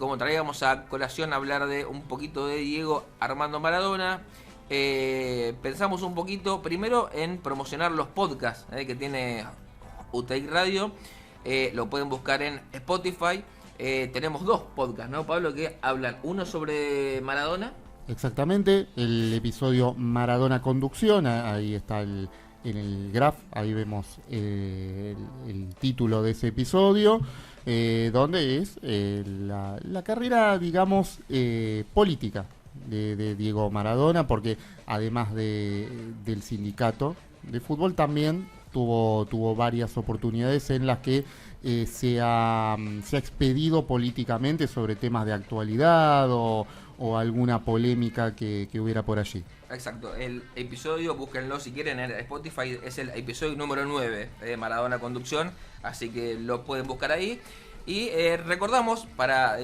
como traíamos a colación hablar de un poquito de Diego Armando Maradona, pensamos un poquito primero en promocionar los podcasts que tiene UTEIC Radio. Lo pueden buscar en Spotify. Tenemos dos podcasts, ¿no, Pablo? Que hablan uno sobre Maradona. Exactamente, el episodio Maradona Conducción, ahí está en el graph, ahí vemos el título de ese episodio, donde es la carrera, digamos, política de Diego Maradona, porque además del sindicato de fútbol también tuvo varias oportunidades en las que se ha expedido políticamente sobre temas de actualidad o alguna polémica que hubiera por allí. Exacto, el episodio, búsquenlo si quieren en Spotify, es el episodio número 9 de Maradona Conducción, así que lo pueden buscar ahí. Y recordamos para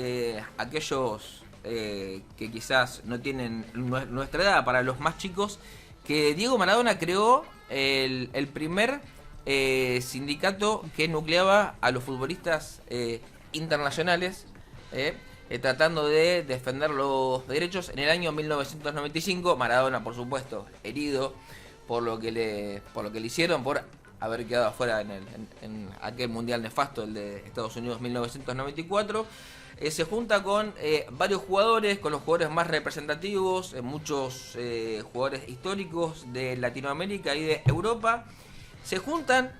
aquellos que quizás no tienen nuestra edad, para los más chicos, que Diego Maradona creó el primer sindicato que nucleaba a los futbolistas internacionales, tratando de defender los derechos. En el año 1995, Maradona, por supuesto, herido por lo que le hicieron, por haber quedado afuera en aquel mundial nefasto, el de Estados Unidos 1994, se junta con varios jugadores, con los jugadores más representativos, muchos jugadores históricos de Latinoamérica y de Europa. Se juntan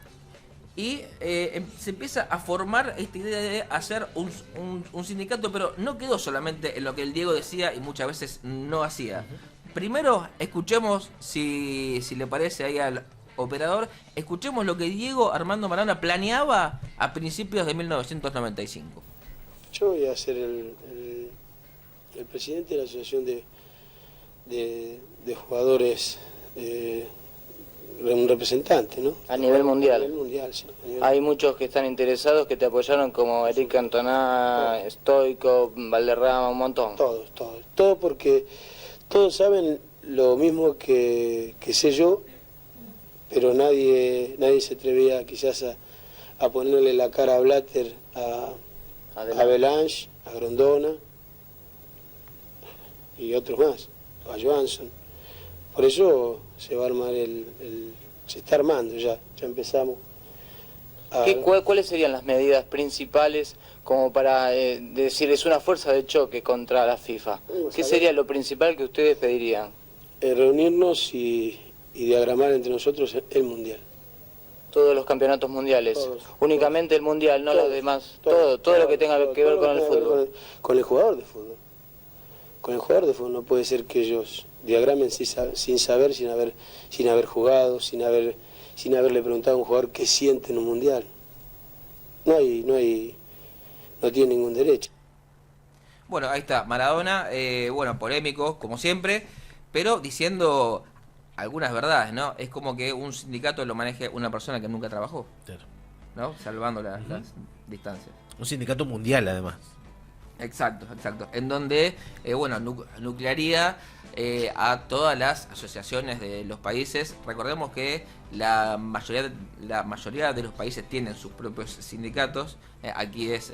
y se empieza a formar esta idea de hacer un sindicato, pero no quedó solamente en lo que el Diego decía y muchas veces no hacía. Primero, escuchemos, si le parece ahí al operador, escuchemos lo que Diego Armando Maradona planeaba a principios de 1995. Yo voy a ser el presidente de la Asociación de Jugadores, un representante, ¿no? A nivel mundial. A nivel mundial, sí. Hay muchos que están interesados, que te apoyaron, como Eric Cantona, Stoico, Valderrama, un montón. Todos porque todos saben lo mismo que sé yo, pero nadie se atrevía quizás a ponerle la cara a Blatter, a Belange, a Grondona y otros más, a Johansson. Por eso se va a armar se está armando ya empezamos. ¿Cuáles serían las medidas principales como para decir es una fuerza de choque contra la FIFA? ¿Qué sería lo principal que ustedes pedirían? Reunirnos y diagramar entre nosotros el mundial. Todos los campeonatos mundiales, todos, únicamente el mundial, no los demás, todo lo que tenga que ver con el fútbol. Con el jugador de fútbol. Con el jugador de fútbol no puede ser que ellos diagramen sin saber, sin haber jugado, sin haberle preguntado a un jugador qué siente en un mundial. No tiene ningún derecho. Bueno, ahí está, Maradona, polémico, como siempre, pero diciendo algunas verdades, ¿no? Es como que un sindicato lo maneje una persona que nunca trabajó, Claro. ¿no? Salvando las distancias. Un sindicato mundial, además. Exacto. En donde, nuclearía a todas las asociaciones de los países. Recordemos que la mayoría de los países tienen sus propios sindicatos. Aquí es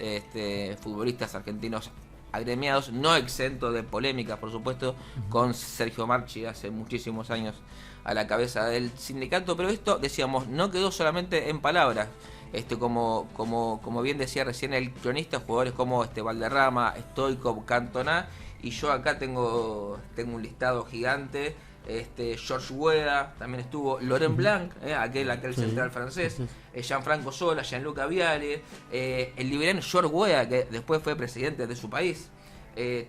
futbolistas argentinos agremiados, no exento de polémicas, por supuesto, con Sergio Marchi hace muchísimos años a la cabeza del sindicato, pero esto, decíamos, no quedó solamente en palabras. Como bien decía recién el cronista, jugadores como Valderrama, Stoico, Cantona, y yo acá tengo un listado gigante. George Weah, también estuvo Laurent Blanc, aquel central francés, Gianfranco Sola, Gianluca Viale, el liberal George Weah, que después fue presidente de su país,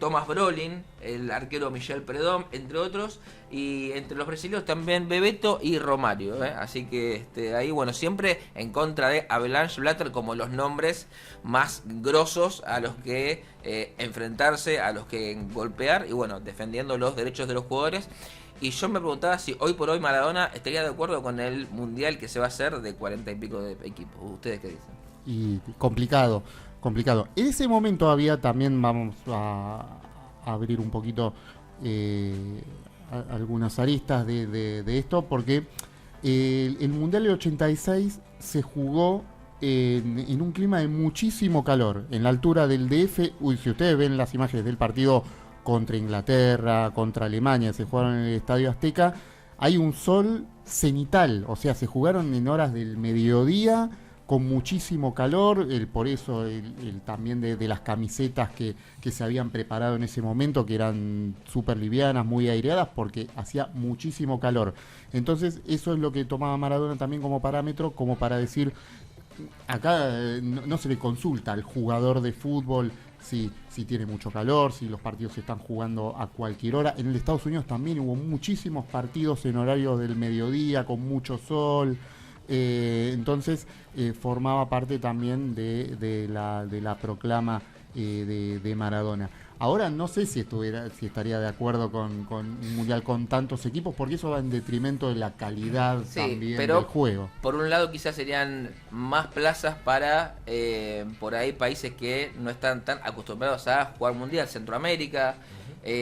Thomas Brolin, el arquero Michel Predom, entre otros, y entre los brasileños también Bebeto y Romario, así que ahí siempre en contra de Avalanche, Blatter, como los nombres más grosos a los que enfrentarse, a los que golpear, y defendiendo los derechos de los jugadores. Y yo me preguntaba si hoy por hoy Maradona estaría de acuerdo con el mundial que se va a hacer de 40 y pico de equipos. ¿Ustedes qué dicen? Y complicado. En ese momento había también, vamos a abrir un poquito algunas aristas de esto, porque el Mundial del 86 se jugó en un clima de muchísimo calor, en la altura del DF. Uy, si ustedes ven las imágenes del partido contra Inglaterra, contra Alemania, se jugaron en el Estadio Azteca, hay un sol cenital, o sea, se jugaron en horas del mediodía, con muchísimo calor, por eso también de las camisetas que se habían preparado en ese momento, que eran súper livianas, muy aireadas, porque hacía muchísimo calor. Entonces eso es lo que tomaba Maradona también como parámetro, como para decir, acá no se le consulta al jugador de fútbol si tiene mucho calor, si los partidos se están jugando a cualquier hora. En el Estados Unidos también hubo muchísimos partidos en horarios del mediodía, con mucho sol. Entonces formaba parte también de la proclama de Maradona. Ahora no sé si estaría de acuerdo con un mundial con tantos equipos, porque eso va en detrimento de la calidad también pero del juego. Por un lado quizás serían más plazas para por ahí países que no están tan acostumbrados a jugar mundial, Centroamérica,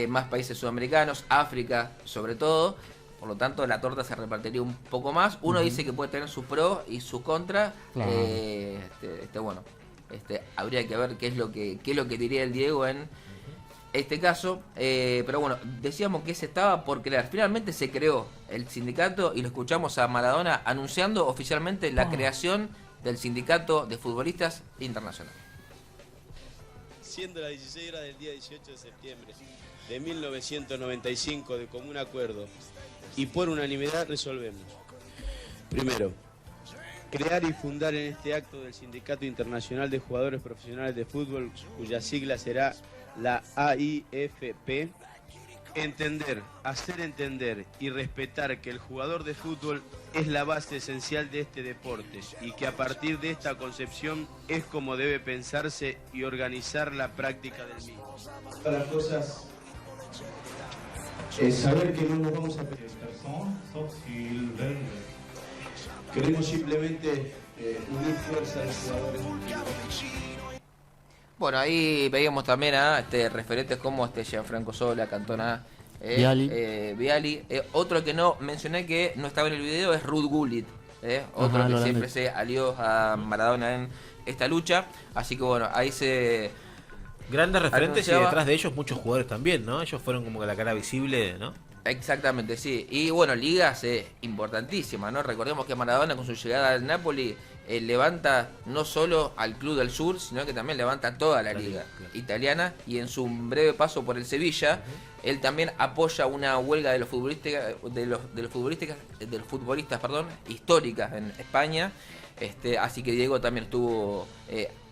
más países sudamericanos, África sobre todo. Por lo tanto, la torta se repartiría un poco más. Uno dice que puede tener su pro y su contra. Claro. Bueno, habría que ver qué es lo que diría el Diego en este caso. Pero bueno, decíamos que se estaba por crear. Finalmente se creó el sindicato y lo escuchamos a Maradona anunciando oficialmente la creación del Sindicato de Futbolistas Internacional. Siendo las 16 horas del día 18 de septiembre de 1995, de común acuerdo y por unanimidad resolvemos. Primero, crear y fundar en este acto del Sindicato Internacional de Jugadores Profesionales de Fútbol, cuya sigla será la AIFP. Entender, hacer entender y respetar que el jugador de fútbol es la base esencial de este deporte y que a partir de esta concepción es como debe pensarse y organizar la práctica del mismo. Las cosas es saber que no nos vamos a perder. Queremos simplemente unir fuerzas a los jugadores. Bueno, ahí veíamos también a referentes como Gianfranco Sola, Cantona, Vialli. Otro que no mencioné que no estaba en el video es Ruud Gullit, otro que siempre se alió a Maradona en esta lucha. Así que bueno, ahí se... Grandes referentes y detrás de ellos muchos jugadores también, ¿no? Ellos fueron como que la cara visible, ¿no? Exactamente, sí. Y bueno, ligas importantísimas, ¿no? Recordemos que Maradona con su llegada al Napoli levanta no solo al Club del Sur, sino que también levanta toda la liga italiana. Y en su breve paso por el Sevilla, él también apoya una huelga de los futbolistas, históricas en España. Así que Diego también estuvo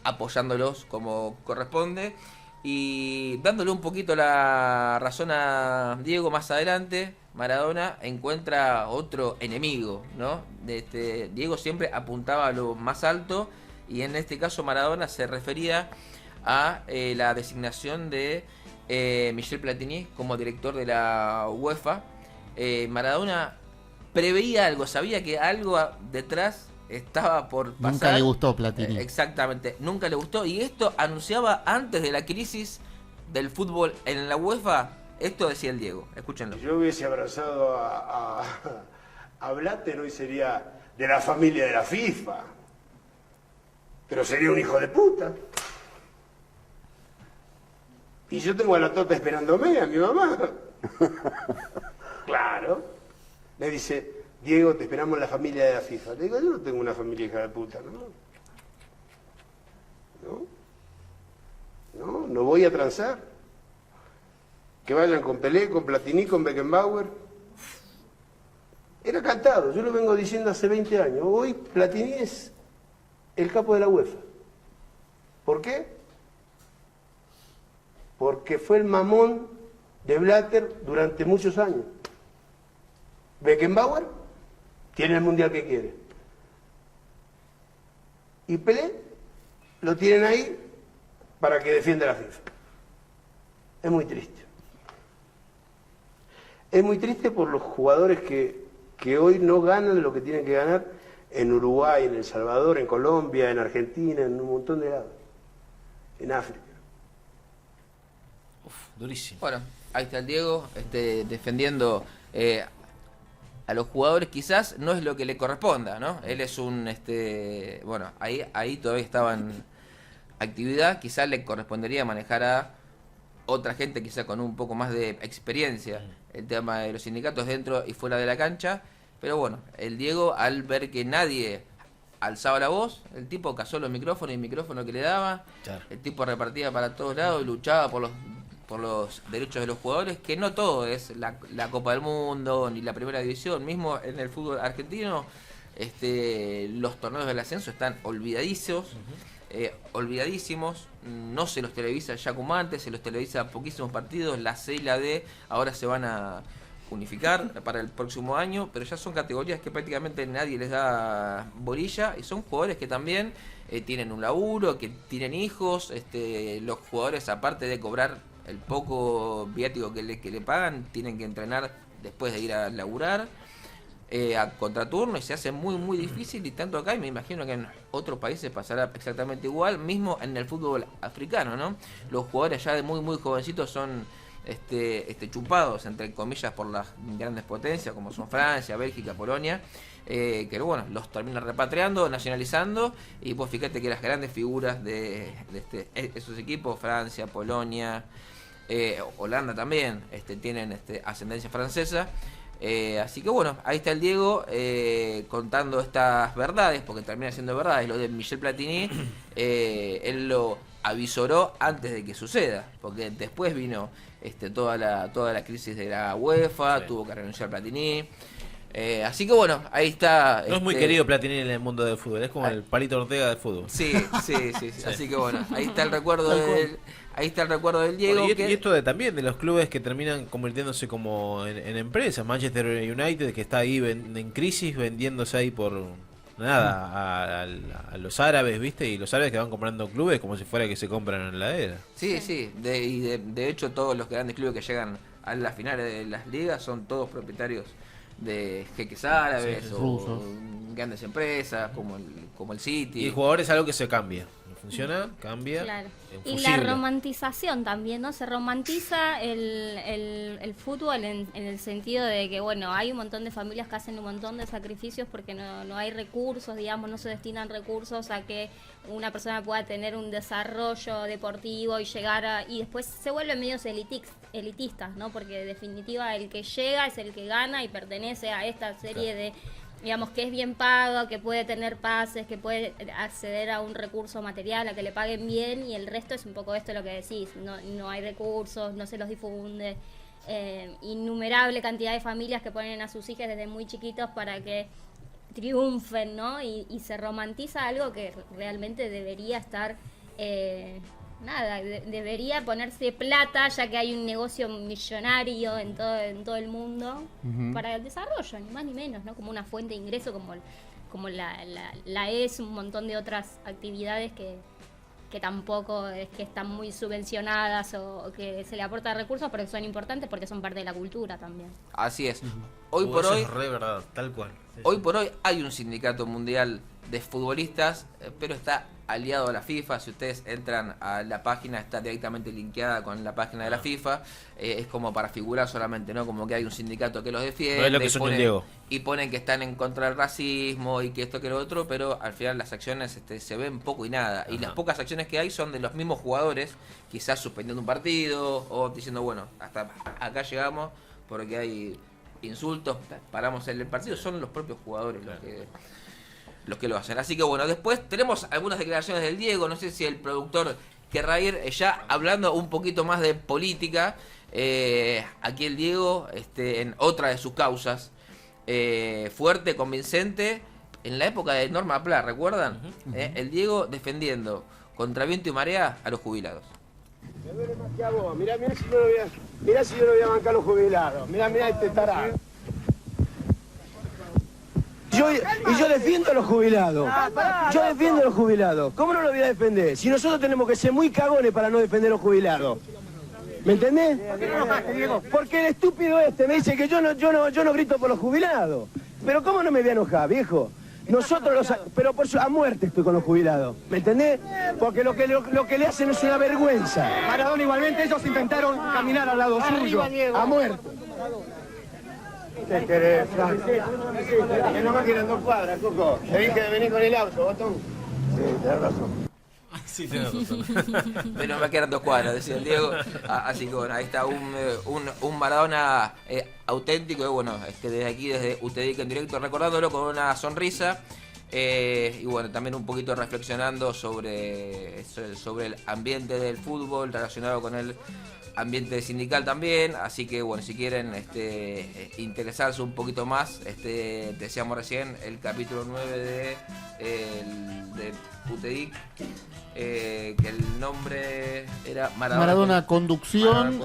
apoyándolos como corresponde. Y dándole un poquito la razón a Diego más adelante, Maradona encuentra otro enemigo, ¿no? Diego siempre apuntaba a lo más alto y en este caso Maradona se refería a la designación de Michel Platini como director de la UEFA. Maradona preveía algo, sabía que algo detrás estaba por pasar. Nunca le gustó Platini. Exactamente, nunca le gustó. Y esto anunciaba antes de la crisis del fútbol en la UEFA. Esto decía el Diego, escúchenlo. Si yo hubiese abrazado a Blatter, hoy sería de la familia de la FIFA. Pero sería un hijo de puta. Y yo tengo a la Tota esperándome, a mi mamá. Claro. Me dice... Diego, te esperamos en la familia de la FIFA. Le digo, yo no tengo una familia hija de puta, no voy a transar. Que vayan con Pelé, con Platini, con Beckenbauer. Era cantado, yo lo vengo diciendo hace 20 años. Hoy Platini es el capo de la UEFA. ¿Por qué? Porque fue el mamón de Blatter durante muchos años. Beckenbauer tiene el mundial que quiere. Y Pelé lo tienen ahí para que defienda la FIFA. Es muy triste. Es muy triste por los jugadores que hoy no ganan lo que tienen que ganar en Uruguay, en El Salvador, en Colombia, en Argentina, en un montón de lados. En África. Durísimo. Bueno, ahí está el Diego defendiendo a los jugadores quizás no es lo que le corresponda, ¿no? Él es un, bueno, ahí todavía estaba en actividad, quizás le correspondería manejar a otra gente quizás con un poco más de experiencia el tema de los sindicatos dentro y fuera de la cancha, pero bueno, el Diego, al ver que nadie alzaba la voz, el tipo cazó los micrófonos y el micrófono que le daba, claro. El tipo repartía para todos lados y luchaba por los derechos de los jugadores, que no todo es la Copa del Mundo ni la Primera División, mismo en el fútbol argentino los torneos del ascenso están olvidadísimos, no se los televisa ya como antes, se los televisa poquísimos partidos, la C y la D ahora se van a unificar para el próximo año, pero ya son categorías que prácticamente nadie les da bolilla y son jugadores que también tienen un laburo, que tienen hijos, los jugadores aparte de cobrar el poco viático que le pagan, tienen que entrenar después de ir a laburar a contraturno y se hace muy muy difícil, y tanto acá y me imagino que en otros países pasará exactamente igual, mismo en el fútbol africano, ¿no? Los jugadores ya de muy muy jovencitos son chupados entre comillas por las grandes potencias como son Francia, Bélgica, Polonia, que bueno, los terminan repatriando, nacionalizando, y pues fíjate que las grandes figuras de esos equipos, Francia, Polonia, Holanda también, tienen ascendencia francesa. Así que bueno, ahí está el Diego contando estas verdades, porque termina siendo verdades. Lo de Michel Platini, él lo avisoró antes de que suceda, porque después vino toda la crisis de la UEFA, sí. Tuvo que renunciar Platini. Así que bueno, ahí está. No es muy querido Platini en el mundo del fútbol, es como el Palito Ortega del fútbol. Sí. Así que bueno, ahí está el recuerdo del Diego. Y esto también de los clubes que terminan convirtiéndose como en empresas. Manchester United, que está ahí en crisis, vendiéndose ahí por nada a los árabes, ¿viste? Y los árabes que van comprando clubes como si fuera que se compran en la era. Sí. De hecho, todos los grandes clubes que llegan a las finales de las ligas son todos propietarios de jeques árabes, sí, o grandes empresas como el City. Y el jugador es algo que se cambia. Funciona, cambia. Claro. Y la romantización también, ¿no? Se romantiza el fútbol en el sentido de que, bueno, hay un montón de familias que hacen un montón de sacrificios porque no hay recursos, digamos, no se destinan recursos a que una persona pueda tener un desarrollo deportivo y llegar y después se vuelven medios elitistas, ¿no? Porque en definitiva el que llega es el que gana y pertenece a esta serie de, digamos, que es bien pago, que puede tener pases, que puede acceder a un recurso material, a que le paguen bien, y el resto es un poco esto lo que decís, no hay recursos, no se los difunde, innumerable cantidad de familias que ponen a sus hijos desde muy chiquitos para que triunfen, ¿no? Y se romantiza algo que realmente debería estar... debería ponerse plata, ya que hay un negocio millonario en todo el mundo, para el desarrollo, ni más ni menos, ¿no? Como una fuente de ingreso, como la es un montón de otras actividades que tampoco es que están muy subvencionadas o que se le aporta recursos, pero que son importantes porque son parte de la cultura también. Así es. Hoy por hoy, es re verdad, tal cual. Hoy por hoy hay un sindicato mundial de futbolistas, pero está aliado a la FIFA. Si ustedes entran a la página, está directamente linkeada con la página de la FIFA. Es como para figurar solamente, ¿no? Como que hay un sindicato que los defiende, no es lo que son Diego. Y ponen que están en contra del racismo y que esto que lo otro, pero al final las acciones se ven poco y nada. Ajá. Y las pocas acciones que hay son de los mismos jugadores, quizás suspendiendo un partido o diciendo, bueno, hasta acá llegamos porque hay insultos, paramos el partido. Son los propios jugadores los que lo hacen. Así que bueno, después tenemos algunas declaraciones del Diego. No sé si el productor querrá ir ya hablando un poquito más de política. Aquí el Diego, en otra de sus causas, fuerte, convincente, en la época de Norma Pla, ¿recuerdan? El Diego defendiendo contra viento y marea a los jubilados. Me duele más que a vos. Mirá si yo no voy a bancar a los jubilados. Mirá este tarado. Yo defiendo a los jubilados. Yo defiendo a los jubilados. ¿Cómo no lo voy a defender? Si nosotros tenemos que ser muy cagones para no defender a los jubilados. ¿Me entendés? ¿Por qué no enojaste, Diego? Porque el estúpido me dice que yo no grito por los jubilados. Pero ¿cómo no me voy a enojar, viejo? Nosotros pero a muerte estoy con los jubilados. ¿Me entendés? Porque lo que le hacen es una vergüenza. Maradona igualmente, ellos intentaron caminar al lado suyo. A muerte. ¿Qué querés, Frank? Que no me quedan 2 cuadras, Coco. Te dije de venir con el auto, botón. Sí, tenés razón. Sí, tenés razón. Pero me quedan 2 cuadras, decía el Diego. Así que bueno, ahí está un Maradona auténtico. Y bueno, desde aquí, desde UTEDIC en directo, recordándolo con una sonrisa. Y bueno, también un poquito reflexionando sobre el ambiente del fútbol relacionado con el ambiente sindical también. Así que bueno, si quieren interesarse un poquito más, decíamos recién el capítulo 9 de UTEDIC, que el nombre era Maradona Conducción.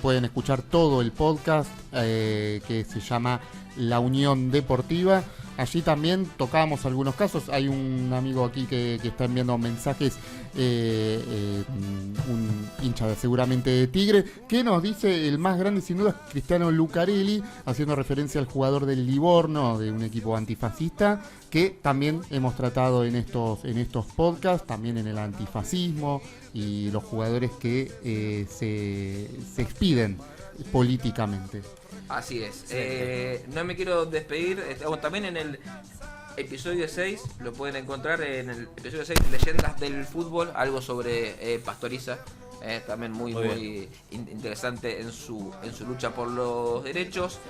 Pueden escuchar todo el podcast que se llama La Unión Deportiva. Allí también tocábamos algunos casos. Hay un amigo aquí que está enviando mensajes, un hincha seguramente de Tigre, que nos dice el más grande sin duda es Cristiano Lucarelli, haciendo referencia al jugador del Livorno, de un equipo antifascista, que también hemos tratado en estos podcasts, también en el antifascismo y los jugadores que se expiden políticamente. Así es. No me quiero despedir. También en el episodio 6, lo pueden encontrar en el episodio 6, Leyendas del Fútbol, algo sobre Pastoriza. También muy interesante en su lucha por los derechos.